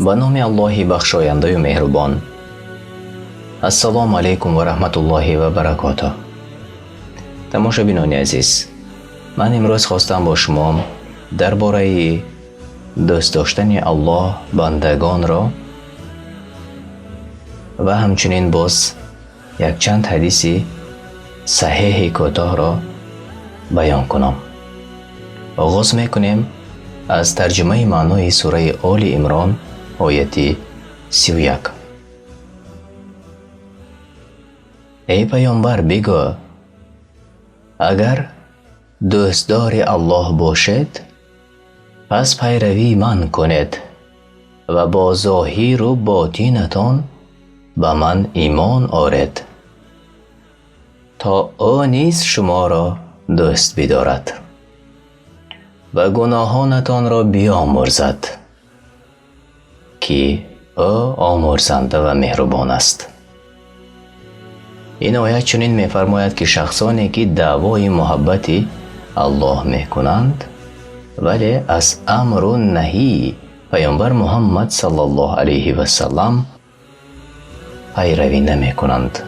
به نام الله بخشاینده و مهربان. السلام علیکم و رحمت الله و برکاته. تماشابینان عزیز، من امروز خواستم با شما درباره دوست داشتن الله بندگان را و همچنین باز یک چند حدیث صحیح کوتاه را بیان کنم. آغاز میکنیم از ترجمه معنای سوره آل عمران آیت 31. ای پیامبر بگو، اگر دوستدار الله باشد پس پیروی من کنید و با ظاهر و باطنتان به من ایمان آورید تا او نیز شما را دوست بدارد و گناهانتان را بیامرزد که او آمرزنده و مهربان است. این آیه چنین می‌فرماید که شخصانی که دعوای محبت الله میکنند ولی از امر و نهی پیامبر محمد صلی الله علیه و سلم پیروی نمیکنند،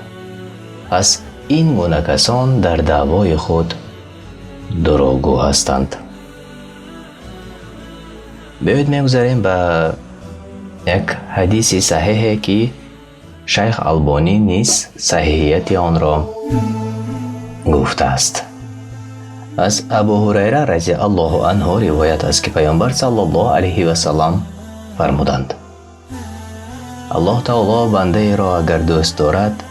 پس این گونه کسان در دعوای خود دروغگو هستند. بیایید میگذاریم به یک حدیث صحیحی که شیخ البانی نیز صحیحیت آن را گفته است. از ابو هریره رضی الله عنه روایت است که پیامبر صلی الله علیه و سلم فرمودند: الله تعالی بنده را اگر دوست دارد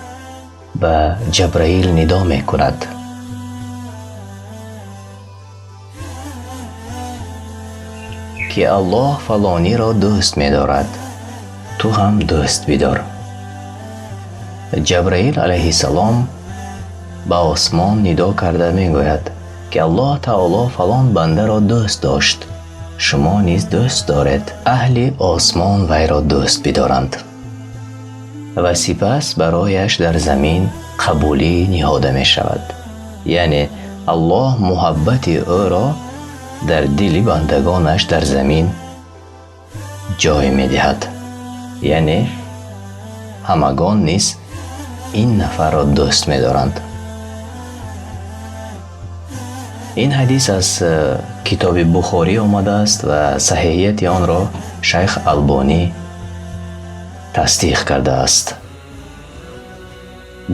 به جبرائیل ندا می کند که الله فلانی را دوست می دارد، تو هم دوست بدار. جبرائیل علیه السلام به آسمان ندا کرده می گوید که الله تعالی فلان بنده را دوست داشت، شما نیز دوست دارید. اهل آسمان وی را دوست بدارند و سپس برایش در زمین قبولی نهاده می شود. یعنی الله محبت او را در دل بندگانش در زمین جای می دهد. یعنی همگان نیز این نفر را دوست می دارند. این حدیث از کتاب بخاری آمده است و صحیحیت آن را شیخ البانی تصدیق کرده است.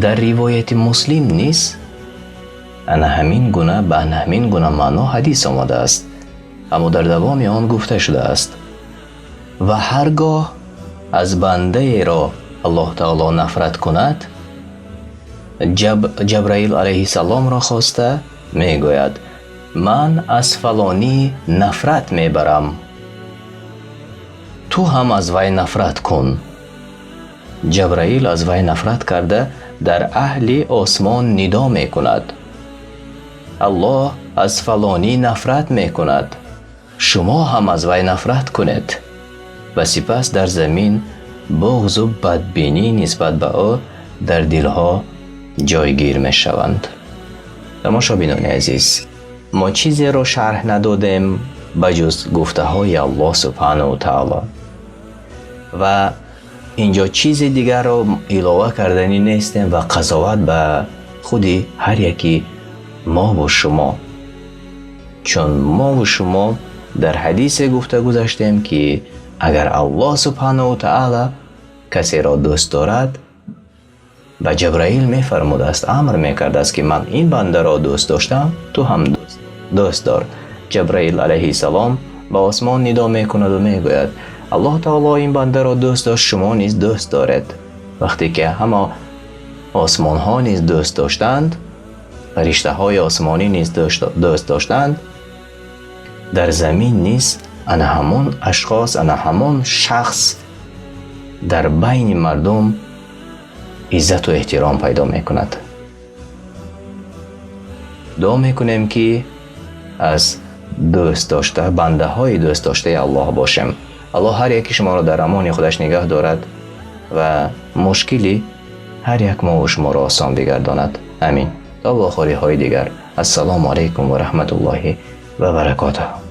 در روایت مسلم نیز به همین گونه معنا حدیث آمده است، اما در دوام آن گفته شده است: و هرگاه از بنده را الله تعالی نفرت کند، جبرائیل علیه السلام را خواسته می گوید من از فلانی نفرت می برم، تو هم از وی نفرت کن. جبرائیل از وی نفرت کرده در اهل آسمان ندا می کند الله از فلانی نفرت می کند، شما هم از وی نفرت کنید، و سپس در زمین بغض و بدبینی نسبت به او در دلها جایگیر می شوند. تماشابینان عزیز، ما چیزی را شرح ندادیم بجز گفته های الله سبحانه و تعالی و اینجا چیز دیگر را علاوه کردنی نیستیم و قضاوت به خودی هر یکی ما و شما، چون ما و شما در حدیث گفته گذاشتیم که اگر الله سبحانه و تعالی کسی را دوست دارد و جبرائیل می فرموده است، امر می کرده است که من این بنده را دوست داشتم، تو هم دوست دار. جبرائیل علیه السلام به آسمان ندا می کند و می گوید الله تعالی این بنده را دوست داشت، شما نیز دوست دارید. وقتی که همه آسمان ها نیز دوست داشتند، فرشته های آسمانی نیز دوست داشتند، در زمین نیز انا همون اشخاص، انا همون شخص در بین مردم عزت و احترام پیدا می کند. دعا می کنیم که از دوست داشته بنده های دوست داشته الله باشیم. الله هر یکی شما را در امان خودش نگه دارد و مشکلی هر یک ما و شما را آسان بگرداند. امین. تا با آخری های دیگر، السلام علیکم و رحمت الله و برکاته.